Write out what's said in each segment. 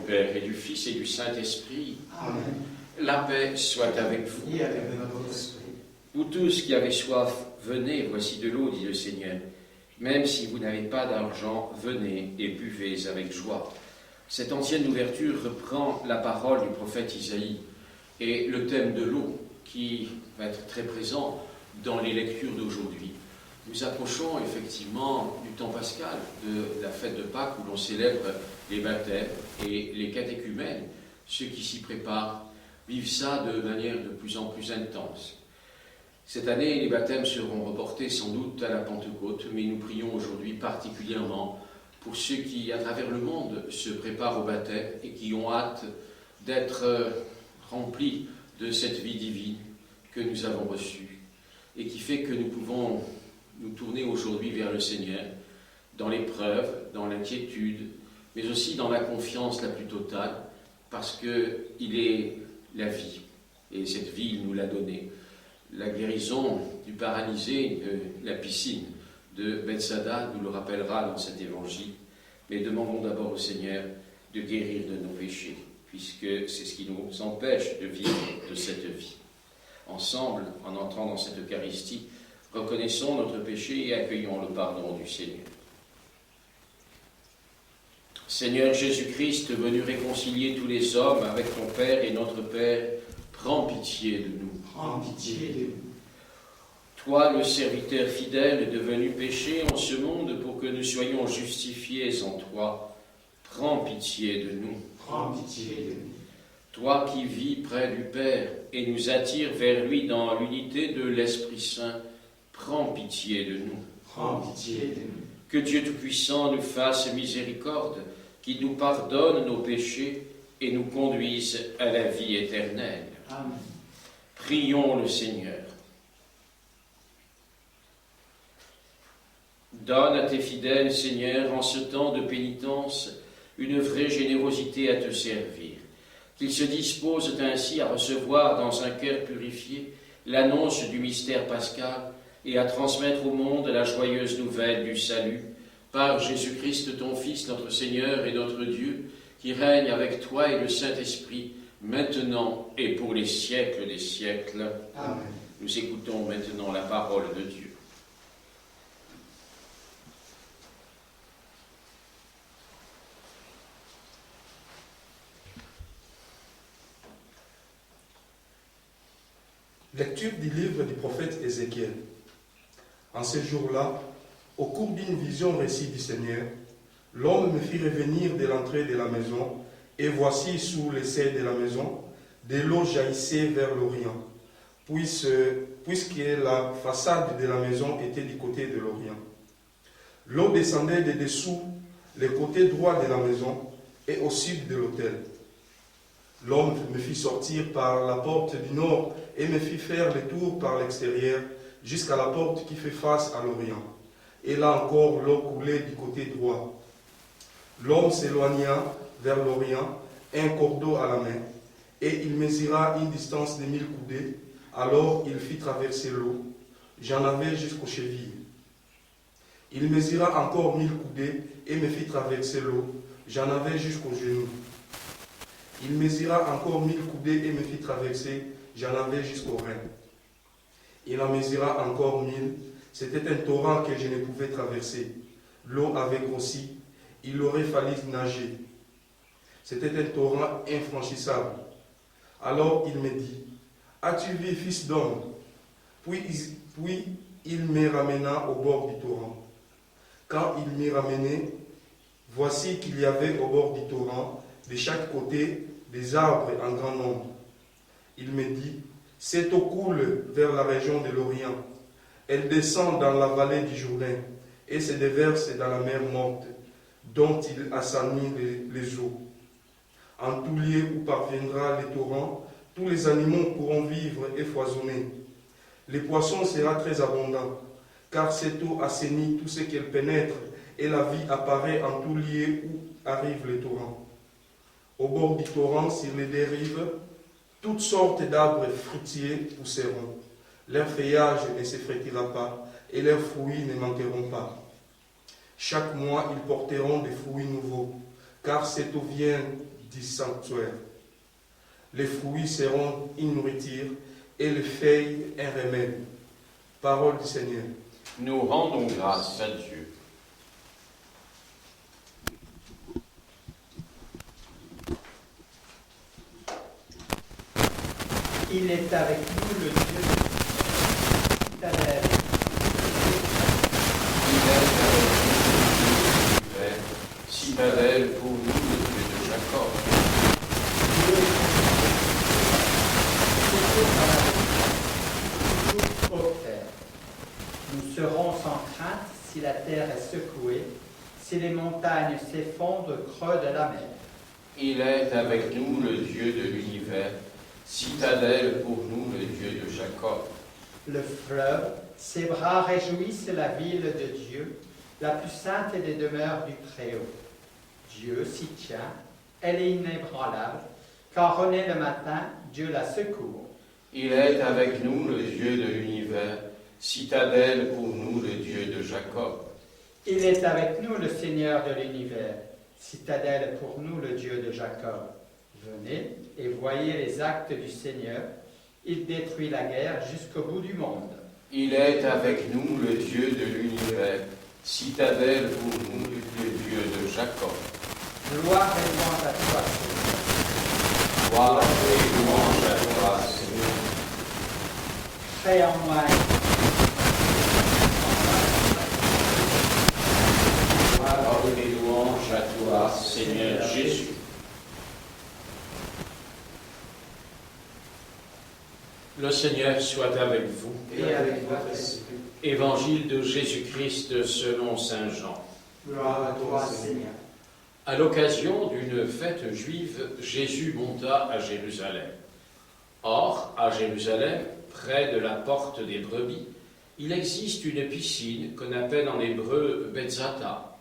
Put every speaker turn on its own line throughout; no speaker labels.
Père et du Fils et du Saint-Esprit.
Amen.
La paix soit avec vous.
Et avec votre esprit.
Vous tous qui avez soif, venez, voici de l'eau, dit le Seigneur. Même si vous n'avez pas d'argent, venez et buvez avec joie. Cette ancienne ouverture reprend la parole du prophète Isaïe et le thème de l'eau qui va être très présent dans les lectures d'aujourd'hui. Nous approchons effectivement du temps pascal, de la fête de Pâques où l'on célèbre les baptêmes et les catéchumènes. Ceux qui s'y préparent vivent ça de manière de plus en plus intense. Cette année, les baptêmes seront reportés sans doute à la Pentecôte, mais nous prions aujourd'hui particulièrement pour ceux qui, à travers le monde, se préparent au baptême et qui ont hâte d'être remplis de cette vie divine que nous avons reçue et qui fait que nous pouvons nous tourner aujourd'hui vers le Seigneur dans l'épreuve, dans l'inquiétude, mais aussi dans la confiance la plus totale, parce qu'il est la vie, et cette vie, il nous l'a donnée. La guérison du paralysé de la piscine de Bethsaida nous le rappellera dans cet évangile, mais demandons d'abord au Seigneur de guérir de nos péchés, puisque c'est ce qui nous empêche de vivre de cette vie. Ensemble, en entrant dans cette Eucharistie, reconnaissons notre péché et accueillons le pardon du Seigneur. Seigneur Jésus-Christ, venu réconcilier tous les hommes avec ton Père et notre Père, prends pitié de nous.
Prends pitié de nous.
Toi, le serviteur fidèle, devenu péché en ce monde pour que nous soyons justifiés en toi, prends pitié de nous.
Prends pitié de nous.
Toi qui vis près du Père et nous attires vers lui dans l'unité de l'Esprit Saint, prends pitié de nous.
Prends pitié de nous.
Que Dieu Tout-Puissant nous fasse miséricorde, qu'il nous pardonne nos péchés et nous conduise à la vie éternelle.
Amen.
Prions le Seigneur. Donne à tes fidèles, Seigneur, en ce temps de pénitence, une vraie générosité à te servir. Qu'ils se disposent ainsi à recevoir dans un cœur purifié l'annonce du mystère pascal et à transmettre au monde la joyeuse nouvelle du salut, par Jésus-Christ, ton Fils, notre Seigneur et notre Dieu, qui règne avec toi et le Saint-Esprit, maintenant et pour les siècles des siècles.
Amen.
Nous écoutons maintenant la parole de Dieu.
Lecture du livre du prophète Ézéchiel. En ce jour-là, au cours d'une vision récit du Seigneur, l'homme me fit revenir de l'entrée de la maison, et voici sous les seuils de la maison, de l'eau jaillissait vers l'Orient, puisque la façade de la maison était du côté de l'Orient. L'eau descendait de dessous le côté droit de la maison et au sud de l'autel. L'homme me fit sortir par la porte du nord et me fit faire le tour par l'extérieur jusqu'à la porte qui fait face à l'Orient. Et là encore, l'eau coulait du côté droit. L'homme s'éloigna vers l'Orient, un cordeau à la main, et il mesura une distance de 1000 coudées. Alors il fit traverser l'eau. J'en avais jusqu'aux chevilles. Il mesura encore 1000 coudées et me fit traverser l'eau. J'en avais jusqu'aux genoux. Il mesura encore 1000 coudées et me fit traverser. J'en avais jusqu'aux reins. Il en mesura encore 1000. C'était un torrent que je ne pouvais traverser. L'eau avait grossi. Il aurait fallu nager. C'était un torrent infranchissable. Alors il me dit, « As-tu vu, fils d'homme ?» Puis il me ramena au bord du torrent. Quand il m'y ramenait, voici qu'il y avait au bord du torrent, de chaque côté, des arbres en grand nombre. Il me dit, « Cette eau coule vers la région de l'Orient. Elle descend dans la vallée du Jourdain et se déverse dans la mer morte, dont il assainit les eaux. En tout lieu où parviendra le torrent, tous les animaux pourront vivre et foisonner. Les poissons seront très abondants, car cette eau assainit tout ce qu'elle pénètre, et la vie apparaît en tout lieu où arrive le torrent. Au bord du torrent, sur les deux rives, toutes sortes d'arbres fruitiers pousseront. Leur feuillage ne s'effrétira pas, et leurs fruits ne manqueront pas. Chaque mois, ils porteront des fruits nouveaux, car cette eau vient du sanctuaire. Les fruits seront une nourriture et les feuilles un remède. Parole du Seigneur.
Nous rendons grâce à Dieu.
Il est avec nous le Dieu citadelle.
Il est avec nous l'univers, citadelle pour nous, le Dieu de Jacob.
Toujours au terre. Nous serons sans crainte si la terre est secouée, si les montagnes s'effondrent au creux de la mer.
Il est avec nous le Dieu de l'univers, citadelle pour nous, le Dieu de Jacob.
Le fleuve, ses bras réjouissent la ville de Dieu, la plus sainte des demeures du Très-Haut. Dieu s'y tient, elle est inébranlable. Quand renaît le matin, Dieu la secourt.
Il est avec nous le Dieu de l'univers, citadelle pour nous, le Dieu de Jacob.
Il est avec nous le Seigneur de l'univers, citadelle pour nous le Dieu de Jacob. Venez et voyez les actes du Seigneur. Il détruit la guerre jusqu'au bout du monde.
Il est avec nous le Dieu de l'univers, citadelle pour nous, le Dieu de Jacob.
Gloire et louange à toi, Seigneur.
Gloire et louange à toi, Seigneur.
Crée en moi
Gloire et louange à toi, Seigneur Jésus. Le Seigneur soit avec vous.
Et avec votre esprit.
Évangile de Jésus-Christ selon saint Jean.
Gloire à toi, Seigneur.
À l'occasion d'une fête juive, Jésus monta à Jérusalem. Or, à Jérusalem, près de la porte des brebis, il existe une piscine qu'on appelle en hébreu Betzata.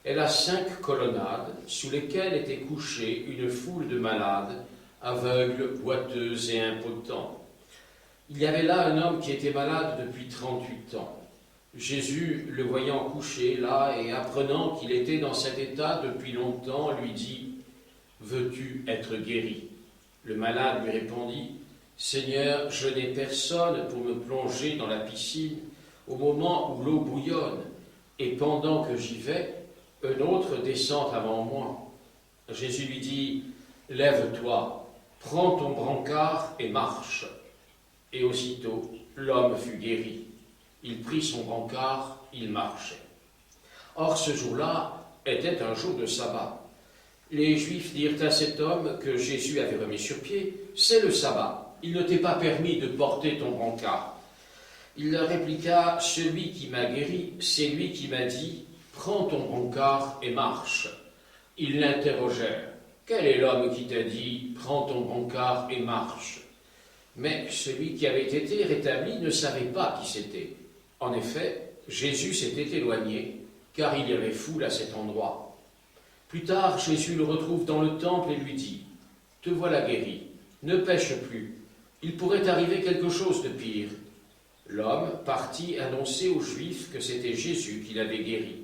Elle a 5 colonnades sous lesquelles était couchée une foule de malades, aveugles, boiteux et impotents. Il y avait là un homme qui était malade depuis 38 ans. Jésus, le voyant couché là et apprenant qu'il était dans cet état depuis longtemps, lui dit « Veux-tu être guéri ?» Le malade lui répondit « Seigneur, je n'ai personne pour me plonger dans la piscine au moment où l'eau bouillonne, et pendant que j'y vais, un autre descend avant moi. » Jésus lui dit « Lève-toi, prends ton brancard et marche. » Et aussitôt, l'homme fut guéri. Il prit son brancard, il marchait. Or, ce jour-là était un jour de sabbat. Les Juifs dirent à cet homme que Jésus avait remis sur pied, « C'est le sabbat, il ne t'est pas permis de porter ton brancard. » Il leur répliqua, « Celui qui m'a guéri, c'est lui qui m'a dit, « Prends ton brancard et marche. » Ils l'interrogèrent, « Quel est l'homme qui t'a dit, « Prends ton brancard et marche » ?» Mais celui qui avait été rétabli ne savait pas qui c'était. En effet, Jésus s'était éloigné, car il y avait foule à cet endroit. Plus tard, Jésus le retrouve dans le temple et lui dit « Te voilà guéri, ne pêche plus, il pourrait arriver quelque chose de pire. » L'homme partit annoncer aux Juifs que c'était Jésus qui l'avait guéri.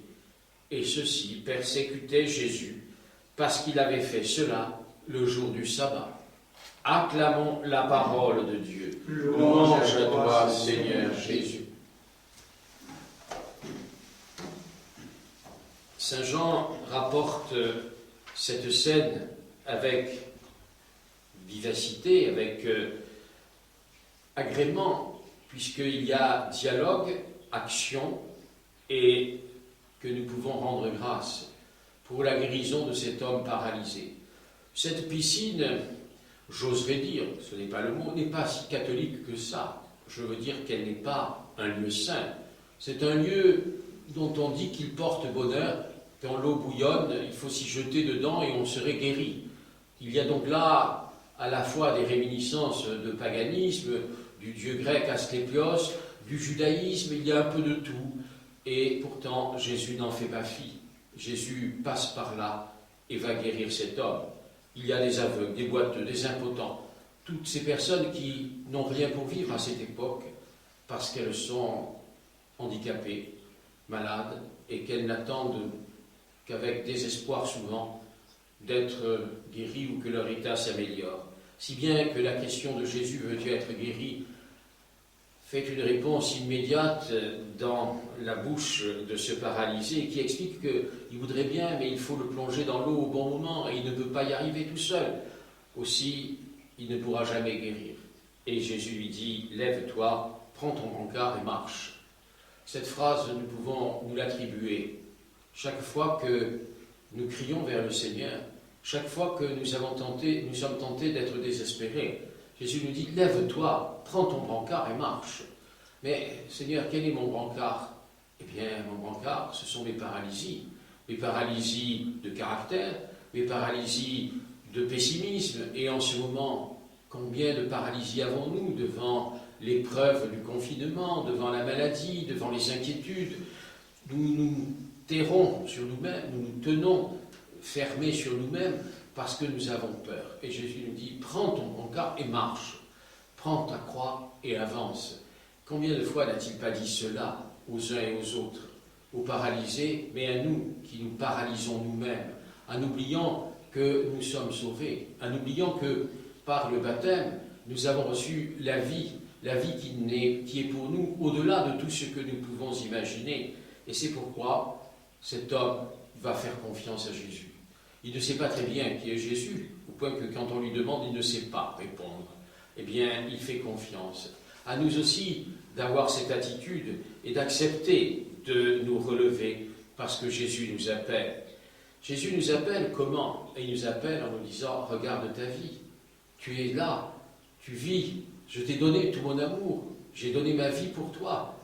Et ceux-ci persécutaient Jésus, parce qu'il avait fait cela le jour du sabbat. Acclamons la parole de Dieu. Louange à toi, Seigneur Jésus. Saint Jean rapporte cette scène avec vivacité, avec agrément, puisqu'il y a dialogue, action, et que nous pouvons rendre grâce pour la guérison de cet homme paralysé. Cette piscine, j'oserais dire, ce n'est pas le mot, n'est pas si catholique que ça. Je veux dire qu'elle n'est pas un lieu saint. C'est un lieu dont on dit qu'il porte bonheur. Quand l'eau bouillonne, il faut s'y jeter dedans et on serait guéri. Il y a donc là à la fois des réminiscences de paganisme, du dieu grec Asclépios, du judaïsme, il y a un peu de tout. Et pourtant, Jésus n'en fait pas fi. Jésus passe par là et va guérir cet homme. Il y a des aveugles, des boiteux, des impotents, toutes ces personnes qui n'ont rien pour vivre à cette époque parce qu'elles sont handicapées, malades, et qu'elles n'attendent qu'avec désespoir souvent d'être guéris ou que leur état s'améliore. Si bien que la question de Jésus, veux-tu être guéri, fait une réponse immédiate dans la bouche de ce paralysé qui explique qu'il voudrait bien, mais il faut le plonger dans l'eau au bon moment et il ne peut pas y arriver tout seul. Aussi, il ne pourra jamais guérir. Et Jésus lui dit, lève-toi, prends ton brancard et marche. Cette phrase, nous pouvons nous l'attribuer chaque fois que nous crions vers le Seigneur, chaque fois que nous sommes tentés d'être désespérés. Jésus nous dit, lève-toi, prends ton brancard et marche. Mais Seigneur, quel est mon brancard? Eh bien, mon brancard, ce sont mes paralysies de caractère, mes paralysies de pessimisme. Et en ce moment, combien de paralysies avons-nous devant l'épreuve du confinement, devant la maladie, devant les inquiétudes? Nous nous terrons sur nous-mêmes, nous nous tenons fermés sur nous-mêmes parce que nous avons peur. Et Jésus nous dit, prends ton brancard et marche. Prends ta croix et avance. Combien de fois n'a-t-il pas dit cela aux uns et aux autres, aux paralysés, mais à nous qui nous paralysons nous-mêmes, en oubliant que nous sommes sauvés, en oubliant que par le baptême, nous avons reçu la vie qui est pour nous au-delà de tout ce que nous pouvons imaginer. Et c'est pourquoi cet homme va faire confiance à Jésus. Il ne sait pas très bien qui est Jésus, au point que quand on lui demande, il ne sait pas répondre. Eh bien, il fait confiance. À nous aussi d'avoir cette attitude et d'accepter de nous relever parce que Jésus nous appelle. Jésus nous appelle comment? Et il nous appelle en nous disant, regarde ta vie, tu es là, tu vis, je t'ai donné tout mon amour, j'ai donné ma vie pour toi.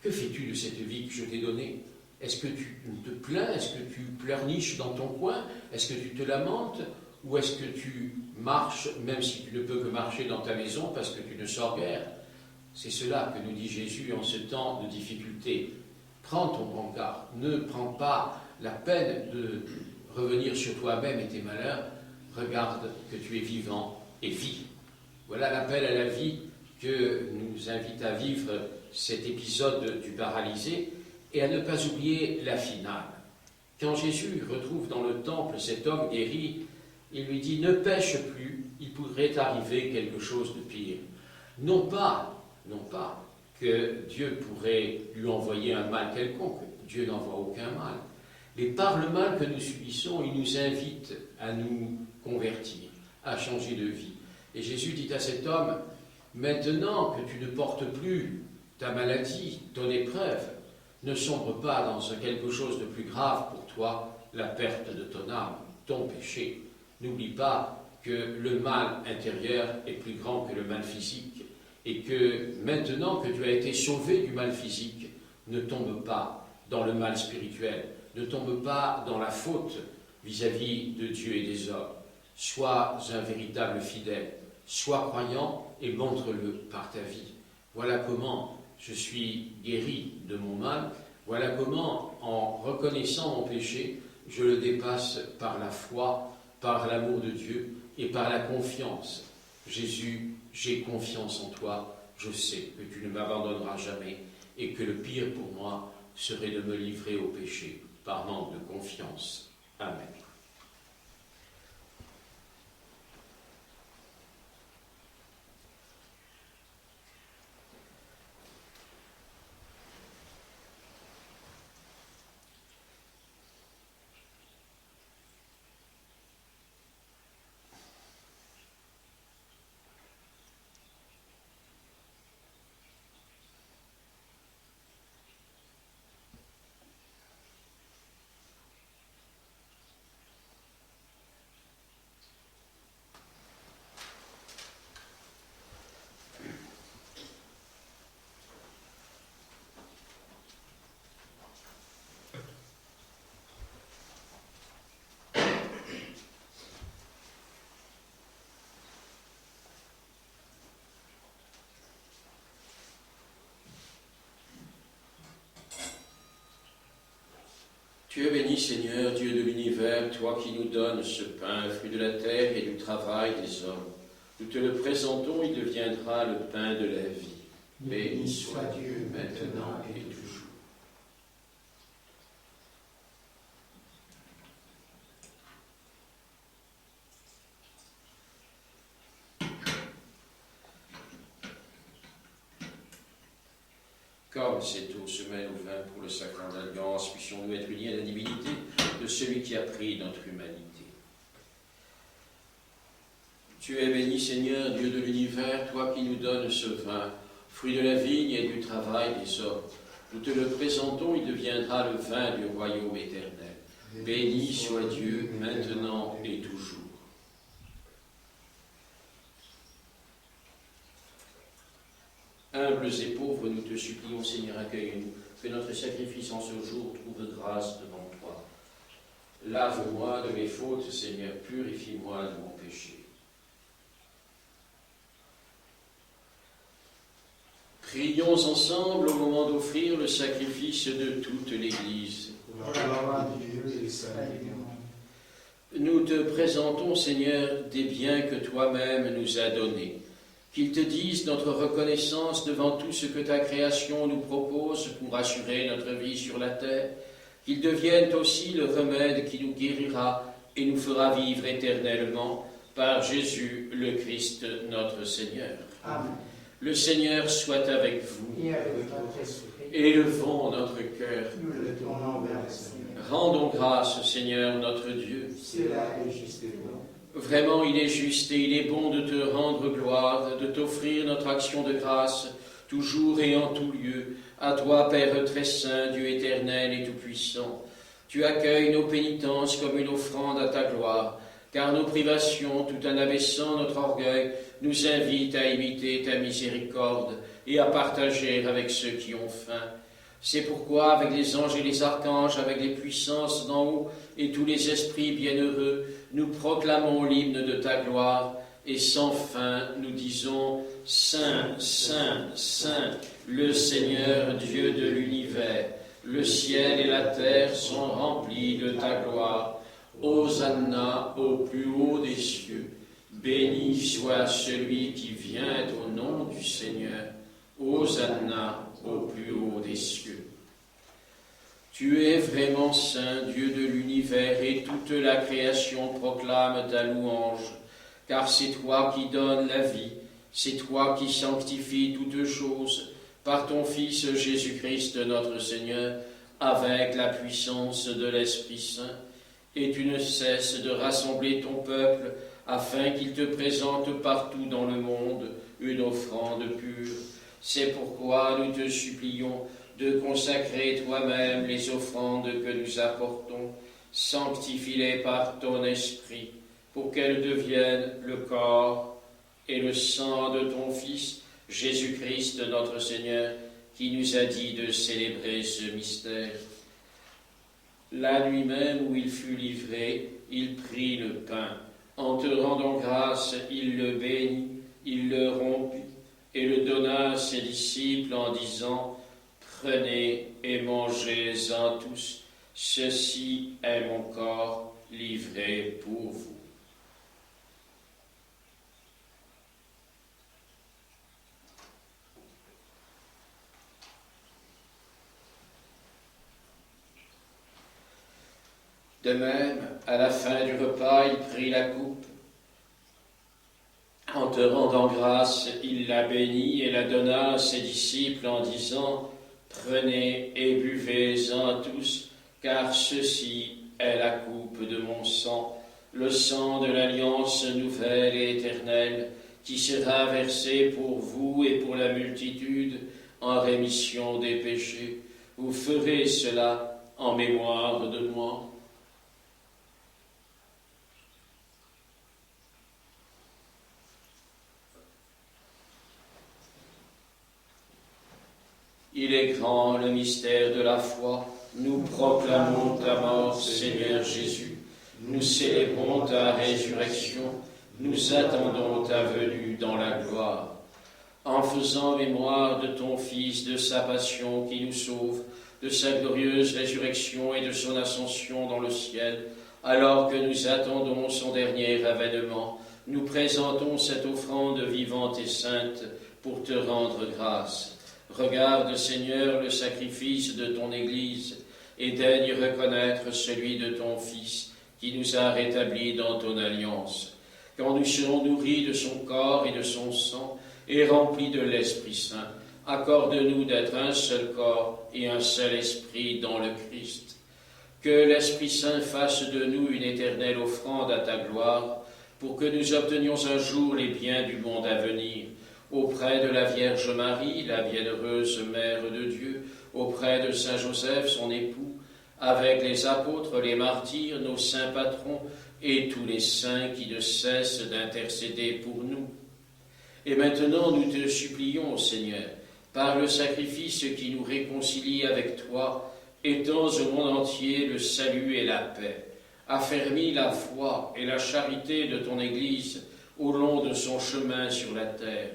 Que fais-tu de cette vie que je t'ai donnée? Est-ce que tu te plains? Est-ce que tu pleurniches dans ton coin? Est-ce que tu te lamentes? Ou est-ce que tu marches, même si tu ne peux que marcher dans ta maison parce que tu ne sors guère? C'est cela que nous dit Jésus en ce temps de difficulté. Prends ton brancard, ne prends pas la peine de revenir sur toi-même et tes malheurs. Regarde que tu es vivant et vis. Voilà l'appel à la vie que nous invite à vivre cet épisode du paralysé et à ne pas oublier la finale. Quand Jésus retrouve dans le temple cet homme guéri, il lui dit « Ne pêche plus, il pourrait arriver quelque chose de pire. » Non pas que Dieu pourrait lui envoyer un mal quelconque, Dieu n'envoie aucun mal. Mais par le mal que nous subissons, il nous invite à nous convertir, à changer de vie. Et Jésus dit à cet homme, maintenant que tu ne portes plus ta maladie, ton épreuve, ne sombre pas dans quelque chose de plus grave pour toi, la perte de ton âme, ton péché. N'oublie pas que le mal intérieur est plus grand que le mal physique et que maintenant que tu as été sauvé du mal physique, ne tombe pas dans le mal spirituel, ne tombe pas dans la faute vis-à-vis de Dieu et des hommes. Sois un véritable fidèle, sois croyant et montre-le par ta vie. Voilà comment je suis guéri de mon mal, voilà comment, en reconnaissant mon péché, je le dépasse par la foi, par l'amour de Dieu et par la confiance. Jésus, j'ai confiance en toi, je sais que tu ne m'abandonneras jamais et que le pire pour moi serait de me livrer au péché par manque de confiance. Amen. Tu es béni, Seigneur, Dieu de l'univers, toi qui nous donnes ce pain, fruit de la terre et du travail des hommes. Nous te le présentons, il deviendra le pain de la vie. Béni soit Dieu maintenant et toujours. Comme cette eau se mêle au vin pour le sacrement d'alliance, puissions-nous être unis à la divinité de celui qui a pris notre humanité. Tu es béni, Seigneur, Dieu de l'univers, toi qui nous donnes ce vin, fruit de la vigne et du travail des hommes. Nous te le présentons, il deviendra le vin du royaume éternel. Béni soit Dieu, maintenant et toujours. Humbles et pauvres, nous te supplions, Seigneur, accueille-nous, que notre sacrifice en ce jour trouve grâce devant toi. Lave-moi de mes fautes, Seigneur, purifie-moi de mon péché. Prions ensemble au moment d'offrir le sacrifice de toute l'Église.
Pour la gloire de Dieu et le salut du monde.
Nous te présentons, Seigneur, des biens que toi-même nous as donnés. Qu'ils te disent notre reconnaissance devant tout ce que ta création nous propose pour assurer notre vie sur la terre. Qu'ils deviennent aussi le remède qui nous guérira et nous fera vivre éternellement par Jésus le Christ notre Seigneur.
Amen.
Le Seigneur soit avec vous.
Et avec votre esprit,
Élevons notre cœur.
nous le tournons vers le Seigneur.
Rendons grâce, Seigneur notre Dieu.
Cela est juste et bon.
Vraiment, il est juste et il est bon de te rendre gloire, de t'offrir notre action de grâce, toujours et en tout lieu. À toi, Père très saint, Dieu éternel et tout-puissant. Tu accueilles nos pénitences comme une offrande à ta gloire, car nos privations, tout en abaissant notre orgueil, nous invitent à imiter ta miséricorde et à partager avec ceux qui ont faim. C'est pourquoi, avec les anges et les archanges, avec les puissances d'en haut et tous les esprits bienheureux, nous proclamons l'hymne de ta gloire, et sans fin nous disons « Saint, Saint, Saint, le Seigneur Dieu de l'univers, le ciel et la terre sont remplis de ta gloire. Hosanna au plus haut des cieux. Béni soit celui qui vient au nom du Seigneur. Hosanna au plus haut des cieux. » Tu es vraiment saint, Dieu de l'univers, et toute la création proclame ta louange, car c'est toi qui donnes la vie, c'est toi qui sanctifies toutes choses, par ton Fils Jésus-Christ notre Seigneur, avec la puissance de l'Esprit Saint, et tu ne cesses de rassembler ton peuple, afin qu'il te présente partout dans le monde une offrande pure. C'est pourquoi nous te supplions de consacrer toi-même les offrandes que nous apportons, sanctifie-les par ton esprit, pour qu'elles deviennent le corps et le sang de ton Fils, Jésus-Christ notre Seigneur, qui nous a dit de célébrer ce mystère. La nuit même où il fut livré, il prit le pain. En te rendant grâce, il le bénit, il le rompit et le donna à ses disciples en disant « Prenez et mangez-en tous, ceci est mon corps livré pour vous. » De même, à la fin du repas, il prit la coupe. En te rendant grâce, il la bénit et la donna à ses disciples en disant « Prenez et buvez-en tous, car ceci est la coupe de mon sang, le sang de l'alliance nouvelle et éternelle, qui sera versé pour vous et pour la multitude en rémission des péchés. Vous ferez cela en mémoire de moi. » Il est grand le mystère de la foi. Nous proclamons ta mort, Seigneur Jésus. Nous célébrons ta résurrection. Nous attendons ta venue dans la gloire. En faisant mémoire de ton Fils, de sa passion qui nous sauve, de sa glorieuse résurrection et de son ascension dans le ciel, alors que nous attendons son dernier avènement, nous présentons cette offrande vivante et sainte pour te rendre grâce. Regarde, Seigneur, le sacrifice de ton Église et daigne reconnaître celui de ton Fils qui nous a rétablis dans ton alliance. Quand nous serons nourris de son corps et de son sang et remplis de l'Esprit Saint, accorde-nous d'être un seul corps et un seul esprit dans le Christ. Que l'Esprit Saint fasse de nous une éternelle offrande à ta gloire, pour que nous obtenions un jour les biens du monde à venir, auprès de la Vierge Marie, la bienheureuse Mère de Dieu, auprès de Saint Joseph, son époux, avec les apôtres, les martyrs, nos saints patrons, et tous les saints qui ne cessent d'intercéder pour nous. Et maintenant, nous te supplions, Seigneur, par le sacrifice qui nous réconcilie avec toi, étends au monde entier le salut et la paix. Affermis la foi et la charité de ton Église au long de son chemin sur la terre.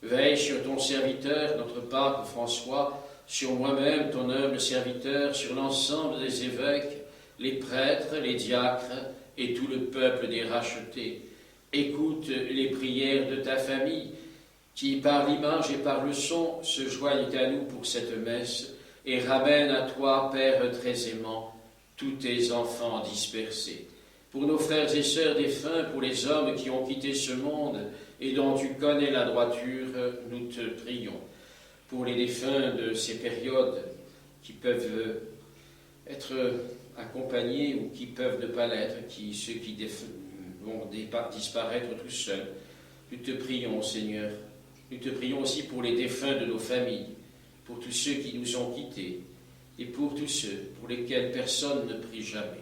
Veille sur ton serviteur, notre pape François, sur moi-même, ton humble serviteur, sur l'ensemble des évêques, les prêtres, les diacres et tout le peuple des rachetés. Écoute les prières de ta famille, qui par l'image et par le son se joignent à nous pour cette messe, et ramène à toi, Père très aimant, tous tes enfants dispersés. Pour nos frères et sœurs défunts, pour les hommes qui ont quitté ce monde et dont tu connais la droiture, nous te prions. Pour les défunts de ces périodes qui peuvent être accompagnés ou qui peuvent ne pas l'être, ceux qui vont disparaître tout seuls, nous te prions, Seigneur. Nous te prions aussi pour les défunts de nos familles, pour tous ceux qui nous ont quittés, et pour tous ceux pour lesquels personne ne prie jamais.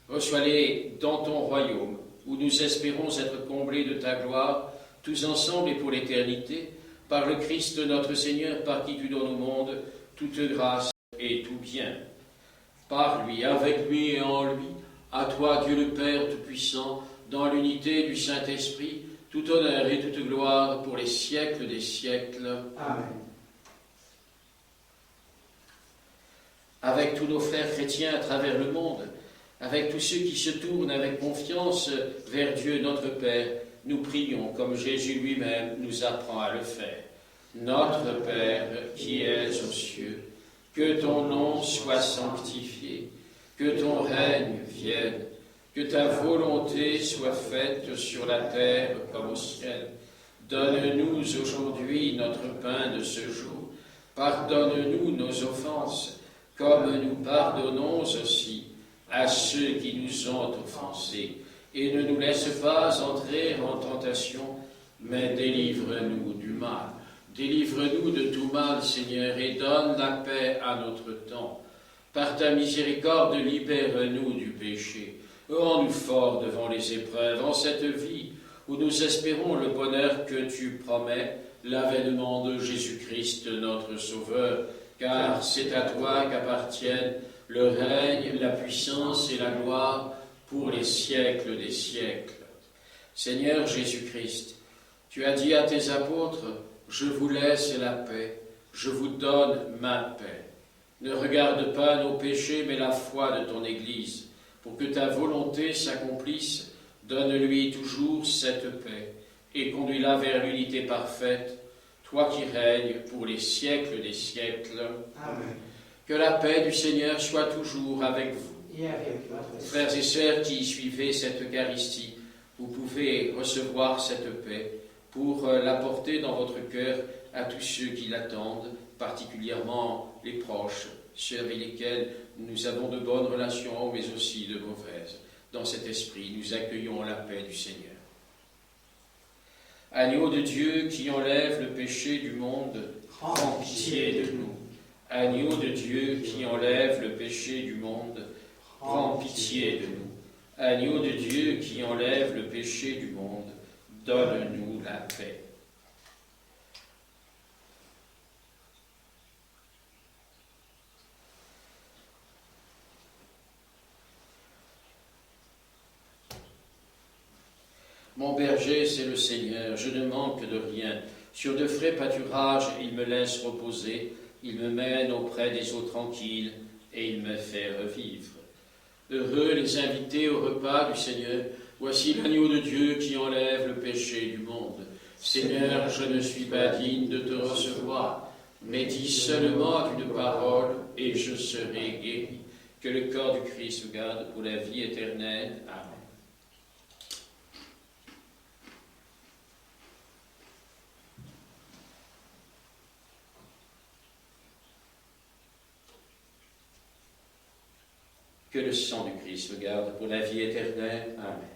Reçois-les dans ton royaume, où nous espérons être comblés de ta gloire, tous ensemble et pour l'éternité, par le Christ notre Seigneur, par qui tu donnes au monde toute grâce et tout bien. Par lui, avec lui et en lui, à toi, Dieu le Père Tout-Puissant, dans l'unité du Saint-Esprit, tout honneur et toute gloire pour les siècles des siècles.
Amen.
Avec tous nos frères chrétiens à travers le monde, avec tous ceux qui se tournent avec confiance vers Dieu notre Père, nous prions comme Jésus lui-même nous apprend à le faire. Notre Père qui es aux cieux, que ton nom soit sanctifié, que ton règne vienne, que ta volonté soit faite sur la terre comme au ciel. Donne-nous aujourd'hui notre pain de ce jour. Pardonne-nous nos offenses, comme nous pardonnons aussi à ceux qui nous ont offensés. Et ne nous laisse pas entrer en tentation, mais délivre-nous du mal. Délivre-nous de tout mal, Seigneur, et donne la paix à notre temps. Par ta miséricorde, libère-nous du péché. Rends-nous forts devant les épreuves, en cette vie où nous espérons le bonheur que tu promets, l'avènement de Jésus-Christ, notre Sauveur, car c'est à toi qu'appartiennent le règne, la puissance et la gloire pour les siècles des siècles. Seigneur Jésus-Christ, tu as dit à tes apôtres, « Je vous laisse la paix, je vous donne ma paix. » Ne regarde pas nos péchés, mais la foi de ton Église. Pour que ta volonté s'accomplisse, donne-lui toujours cette paix et conduis-la vers l'unité parfaite, toi qui règnes pour les siècles des siècles.
Amen.
Que la paix du Seigneur soit toujours avec vous.
Et avec votre esprit.
Frères et sœurs qui suivez cette Eucharistie, vous pouvez recevoir cette paix pour l'apporter dans votre cœur à tous ceux qui l'attendent, particulièrement les proches, ceux avec lesquels nous avons de bonnes relations, mais aussi de mauvaises. Dans cet esprit, nous accueillons la paix du Seigneur. Agneau de Dieu qui enlève le péché du monde, prends pitié de nous. Agneau de Dieu qui enlève le péché du monde, prends pitié de nous. Agneau de Dieu qui enlève le péché du monde, donne-nous la paix. Mon berger, c'est le Seigneur, je ne manque de rien. Sur de frais pâturages, il me laisse reposer, il me mène auprès des eaux tranquilles et il me fait revivre. Heureux les invités au repas du Seigneur, voici l'agneau de Dieu qui enlève le péché du monde. Seigneur, je ne suis pas digne de te recevoir, mais dis seulement une parole et je serai guéri. Que le corps du Christ vous garde pour la vie éternelle. Amen. Que le sang du Christ me garde pour la vie éternelle. Amen.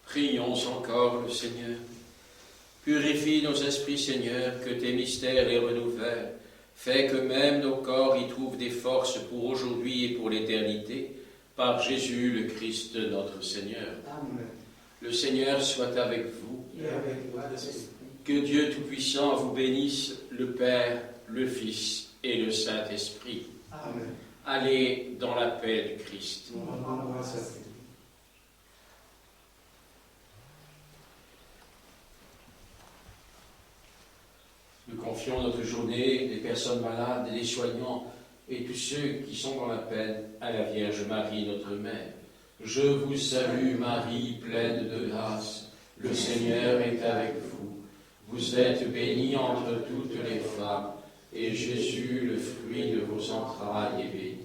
Prions encore le Seigneur. Purifie nos esprits, Seigneur, que tes mystères les renouvellent. Fais que même nos corps y trouvent des forces pour aujourd'hui et pour l'éternité, par Jésus le Christ notre Seigneur.
Amen.
Le Seigneur soit avec vous.
Et avec votre esprit.
Que Dieu Tout-Puissant vous bénisse, le Père, le Fils et le Saint-Esprit.
Amen.
Allez dans la paix du Christ.
Nous rendons grâce à Dieu.
Nous confions notre journée, les personnes malades, les soignants et tous ceux qui sont dans la peine à la Vierge Marie, notre Mère. Je vous salue Marie, pleine de grâce. Le Seigneur est avec vous. Vous êtes bénie entre toutes les femmes, et Jésus, le fruit de vos entrailles, est béni.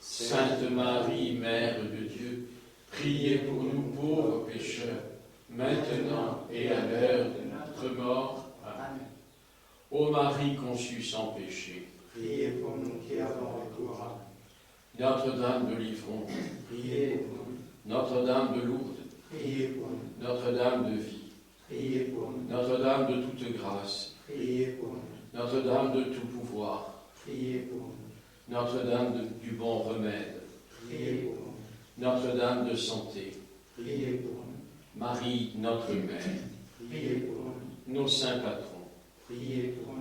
Sainte Marie, Mère de Dieu, priez pour nous pauvres pécheurs, maintenant et à l'heure de notre mort. Amen. Ô Marie conçue sans péché,
Priez pour nous qui avons recours à vous.
Notre-Dame de Livron,
Priez pour nous.
Notre-Dame de Lourdes,
Priez pour nous.
Notre-Dame de Vie,
Priez pour nous.
Notre-Dame de toute grâce,
Priez pour nous.
Notre-Dame de tout pouvoir,
Priez pour nous.
Notre-Dame du bon remède,
Priez pour nous.
Notre-Dame de santé,
Priez pour nous.
Marie, notre Mère,
Priez pour nous.
nos saints patrons,
Priez pour nous.